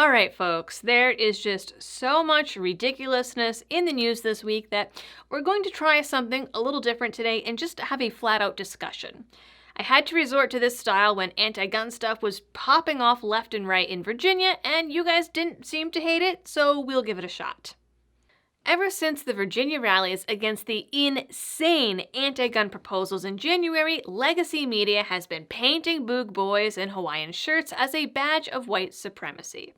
All right, folks, there is just so much ridiculousness in the news this week that we're going to try something a little different today and just have a flat-out discussion. I had to resort to this style when anti-gun stuff was popping off left and right in Virginia, and you guys didn't seem to hate it, so we'll give it a shot. Ever since the Virginia rallies against the insane anti-gun proposals in January, legacy media has been painting Boog boys in Hawaiian shirts as a badge of white supremacy.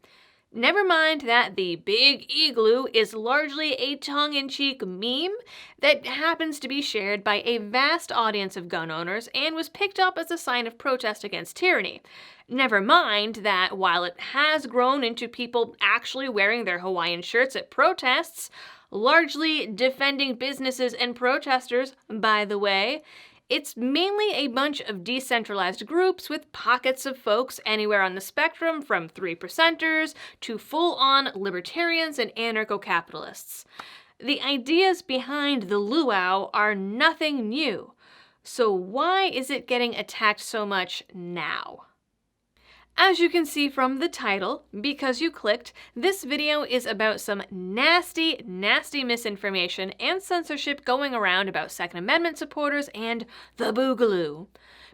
Never mind that the big igloo is largely a tongue-in-cheek meme that happens to be shared by a vast audience of gun owners and was picked up as a sign of protest against tyranny. Never mind that while it has grown into people actually wearing their Hawaiian shirts at protests, largely defending businesses and protesters, by the way, it's mainly a bunch of decentralized groups with pockets of folks anywhere on the spectrum from 3%ers to full-on libertarians and anarco-capitalists. The ideas behind the luau are nothing new. So why is it getting attacked so much now? As you can see from the title, because you clicked, this video is about some nasty misinformation and censorship going around about Second Amendment supporters and the Boogaloo.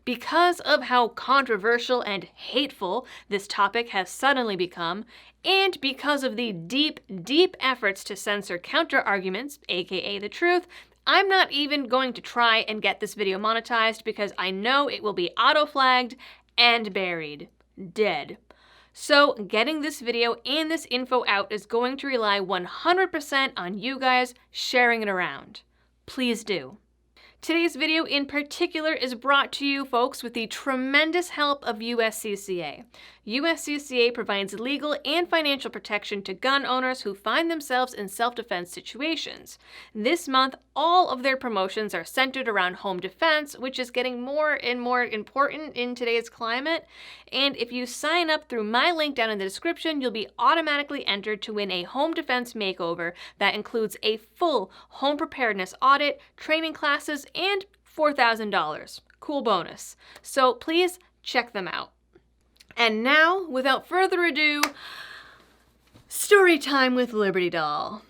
Because of how controversial and hateful this topic has suddenly become, and because of the deep efforts to censor counter-arguments, aka the truth, I'm not even going to try and get this video monetized because I know it will be auto-flagged and buried. Dead. So getting this video and this info out is going to rely 100% on you guys sharing it around. Please do. Today's video in particular is brought to you, folks, with the tremendous help of USCCA. USCCA provides legal and financial protection to gun owners who find themselves in self-defense situations. This month, all of their promotions are centered around home defense, which is getting more and more important in today's climate. And if you sign up through my link down in the description, you'll be automatically entered to win a home defense makeover that includes a full home preparedness audit, training classes, and $4,000. Cool bonus. So please check them out. And now, without further ado, story time with Liberty Doll.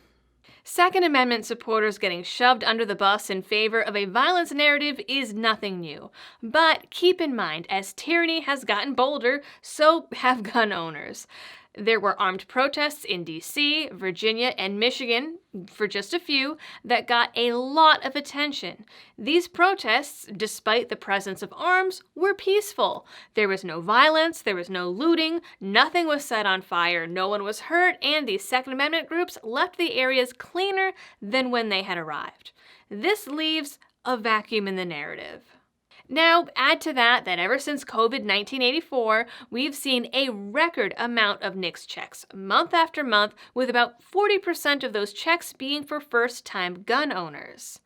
Second Amendment supporters getting shoved under the bus in favor of a violence narrative is nothing new. But keep in mind, as tyranny has gotten bolder, so have gun owners. There were armed protests in D.C., Virginia, and Michigan, for just a few, that got a lot of attention. These protests, despite the presence of arms, were peaceful. There was no violence, there was no looting, nothing was set on fire, no one was hurt, and the Second Amendment groups left the areas cleaner than when they had arrived. This leaves a vacuum in the narrative. Now, add to that ever since COVID-1984, we've seen a record amount of NICS checks, month after month, with about 40% of those checks being for first-time gun owners.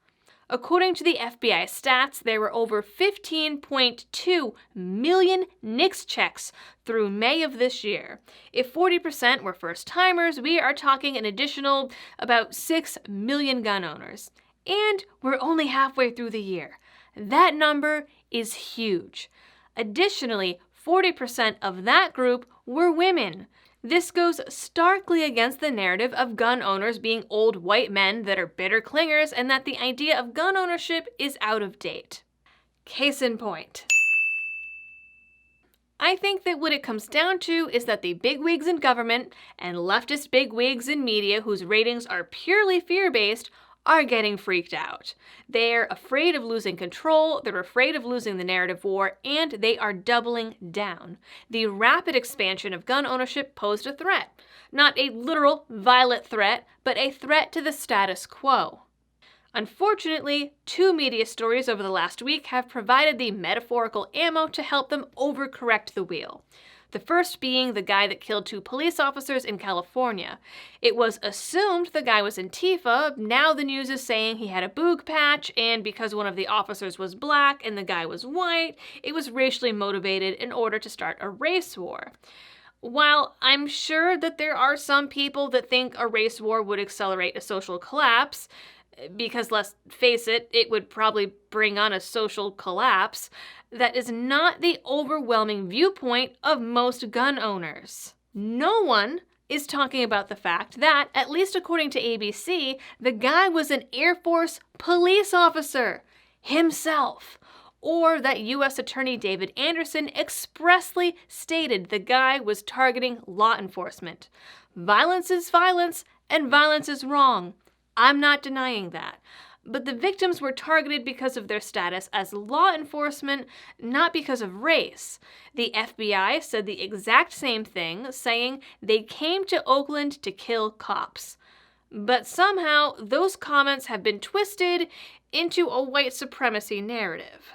According to the FBI stats, there were over 15.2 million NICS checks through May of this year. If 40% were first-timers, we are talking an additional about 6 million gun owners. And we're only halfway through the year. That number is huge. Additionally, 40% of that group were women. This goes starkly against the narrative of gun owners being old white men that are bitter clingers and that the idea of gun ownership is out of date. Case in point. I think that what it comes down to is that the bigwigs in government and leftist bigwigs in media whose ratings are purely fear-based are getting freaked out. They're afraid of losing control, they're afraid of losing the narrative war, and they are doubling down. The rapid expansion of gun ownership posed a threat. Not a literal, violent threat, but a threat to the status quo. Unfortunately, 2 media stories over the last week have provided the metaphorical ammo to help them overcorrect the wheel. The first being the guy that killed 2 police officers in California. It was assumed the guy was Antifa. Now the news is saying he had a boog patch, and because one of the officers was black and the guy was white, it was racially motivated in order to start a race war. While I'm sure that there are some people that think a race war would accelerate a social collapse, because let's face it, it would probably bring on a social collapse, that is not the overwhelming viewpoint of most gun owners. No one is talking about the fact that, at least according to ABC, the guy was an Air Force police officer himself, or that U.S. Attorney David Anderson expressly stated the guy was targeting law enforcement. Violence is violence, and violence is wrong. I'm not denying that. But the victims were targeted because of their status as law enforcement, not because of race. The FBI said the exact same thing, saying they came to Oakland to kill cops. But somehow, those comments have been twisted into a white supremacy narrative.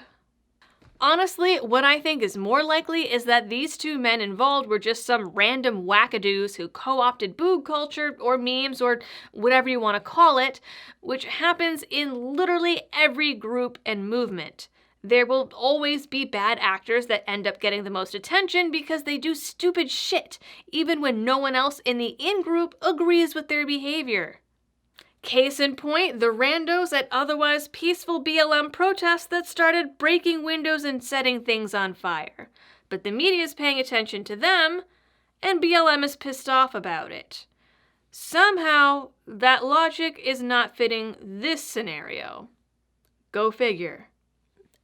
Honestly, what I think is more likely is that these two men involved were just some random wackadoos who co-opted boog culture or memes or whatever you want to call it, which happens in literally every group and movement. There will always be bad actors that end up getting the most attention because they do stupid shit, even when no one else in the in-group agrees with their behavior. Case in point, the randos at otherwise peaceful BLM protests that started breaking windows and setting things on fire. But the media is paying attention to them, and BLM is pissed off about it. Somehow, that logic is not fitting this scenario. Go figure.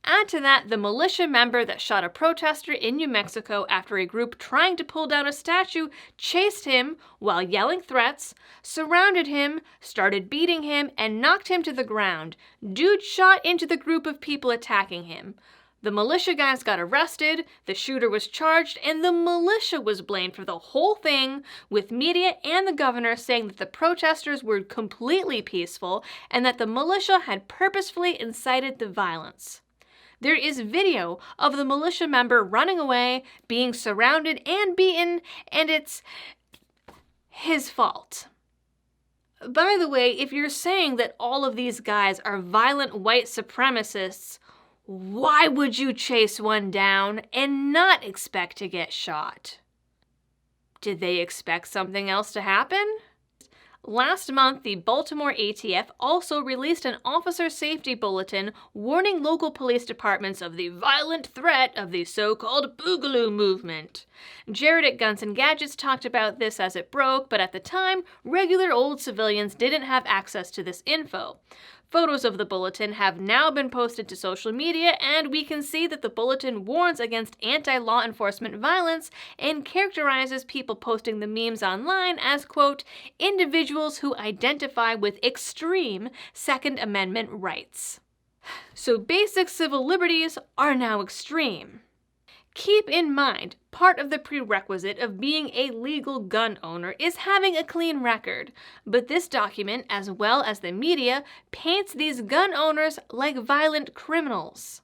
Add to that the militia member that shot a protester in New Mexico after a group trying to pull down a statue chased him while yelling threats, surrounded him, started beating him, and knocked him to the ground. Dude shot into the group of people attacking him. The militia guys got arrested, the shooter was charged, and the militia was blamed for the whole thing, with media and the governor saying that the protesters were completely peaceful and that the militia had purposefully incited the violence. There is video of the militia member running away, being surrounded and beaten, and it's his fault. By the way, if you're saying that all of these guys are violent white supremacists, why would you chase one down and not expect to get shot? Did they expect something else to happen? Last month, the Baltimore ATF also released an officer safety bulletin warning local police departments of the violent threat of the so-called Boogaloo movement. Jared at Guns and Gadgets talked about this as it broke, but at the time, regular old civilians didn't have access to this info. Photos of the bulletin have now been posted to social media, and we can see that the bulletin warns against anti-law enforcement violence and characterizes people posting the memes online as, quote, individuals who identify with extreme Second Amendment rights. So basic civil liberties are now extreme. Keep in mind, part of the prerequisite of being a legal gun owner is having a clean record, but this document, as well as the media, paints these gun owners like violent criminals.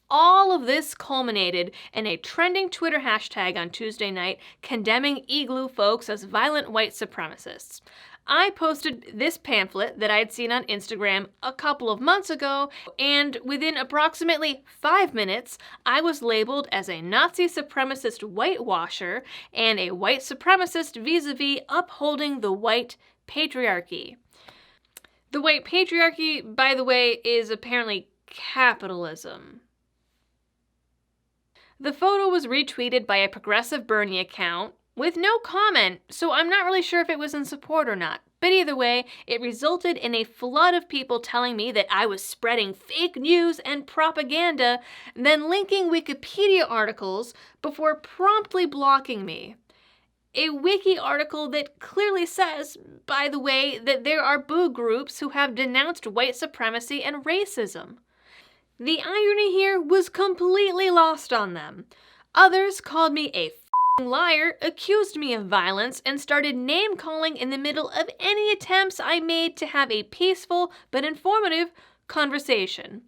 All of this culminated in a trending Twitter hashtag on Tuesday night condemning Igloo folks as violent white supremacists. I posted this pamphlet that I'd seen on Instagram a couple of months ago, and within approximately 5 minutes, I was labeled as a Nazi supremacist whitewasher and a white supremacist vis-a-vis upholding the white patriarchy. The white patriarchy, by the way, is apparently capitalism. The photo was retweeted by a Progressive Bernie account, with no comment, so I'm not really sure if it was in support or not. But either way, it resulted in a flood of people telling me that I was spreading fake news and propaganda, then linking Wikipedia articles before promptly blocking me. A wiki article that clearly says, by the way, that there are boo groups who have denounced white supremacy and racism. The irony here was completely lost on them. Others called me a liar, accused me of violence, and started name-calling in the middle of any attempts I made to have a peaceful but informative conversation.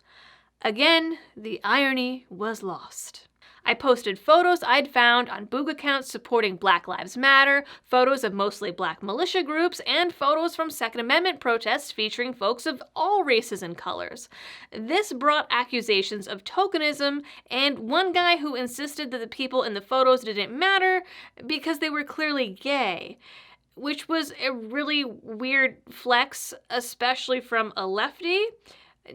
Again, the irony was lost. I posted photos I'd found on Boog accounts supporting Black Lives Matter, photos of mostly black militia groups, and photos from Second Amendment protests featuring folks of all races and colors. This brought accusations of tokenism, and one guy who insisted that the people in the photos didn't matter because they were clearly gay, which was a really weird flex, especially from a lefty.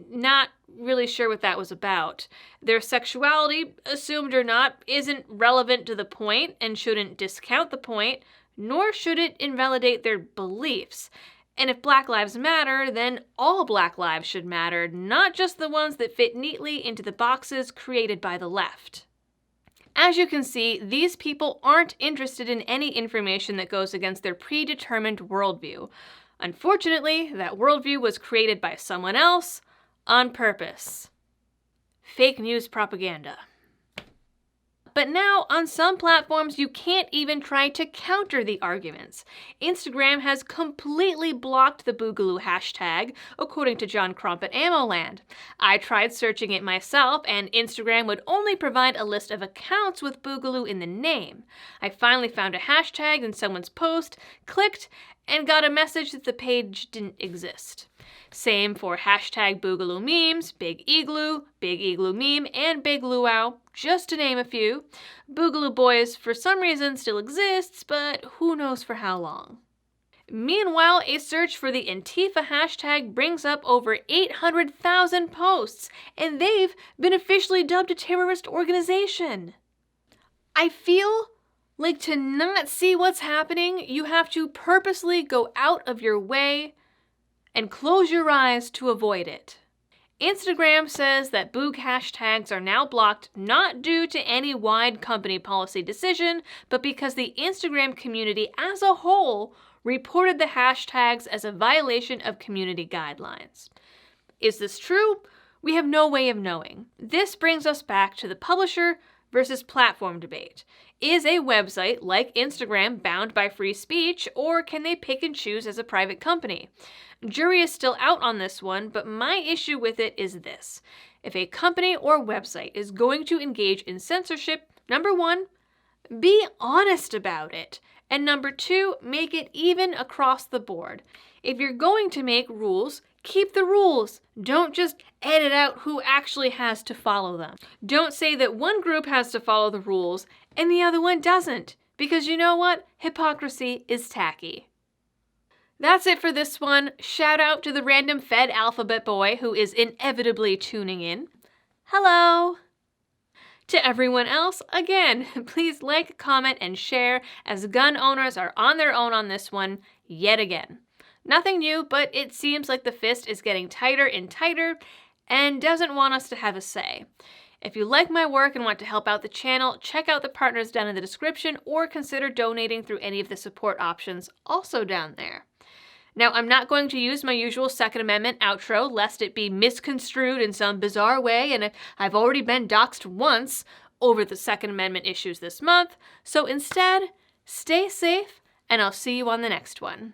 Not really sure what that was about. Their sexuality, assumed or not, isn't relevant to the point and shouldn't discount the point, nor should it invalidate their beliefs. And if Black Lives matter, then all Black lives should matter, not just the ones that fit neatly into the boxes created by the left. As you can see, these people aren't interested in any information that goes against their predetermined worldview. Unfortunately, that worldview was created by someone else on purpose. Fake news propaganda. But now, on some platforms, you can't even try to counter the arguments. Instagram has completely blocked the Boogaloo hashtag, according to John Crump at AmmoLand. I tried searching it myself, and Instagram would only provide a list of accounts with Boogaloo in the name. I finally found a hashtag in someone's post, clicked, and got a message that the page didn't exist. Same for hashtag Boogaloo memes, Big Igloo meme, and Big Luau, just to name a few. Boogaloo Boys, for some reason, still exists, but who knows for how long. Meanwhile, a search for the Antifa hashtag brings up over 800,000 posts, and they've been officially dubbed a terrorist organization. I feel like to not see what's happening, you have to purposely go out of your way and close your eyes to avoid it. Instagram says that Boog hashtags are now blocked not due to any wide company policy decision, but because the Instagram community as a whole reported the hashtags as a violation of community guidelines. Is this true? We have no way of knowing. This brings us back to the publisher versus platform debate. Is a website like Instagram bound by free speech, or can they pick and choose as a private company? Jury is still out on this one, but my issue with it is this. If a company or website is going to engage in censorship, number one, be honest about it. And number two, make it even across the board. If you're going to make rules, keep the rules. Don't just edit out who actually has to follow them. Don't say that one group has to follow the rules and the other one doesn't, because you know what? Hypocrisy is tacky. That's it for this one. Shout out to the random Fed alphabet boy who is inevitably tuning in. Hello! To everyone else, again, please like, comment, and share, as gun owners are on their own on this one yet again. Nothing new, but it seems like the fist is getting tighter and tighter and doesn't want us to have a say. If you like my work and want to help out the channel, check out the partners down in the description or consider donating through any of the support options also down there. Now, I'm not going to use my usual Second Amendment outro, lest it be misconstrued in some bizarre way, and I've already been doxxed once over the Second Amendment issues this month, so instead, stay safe, and I'll see you on the next one.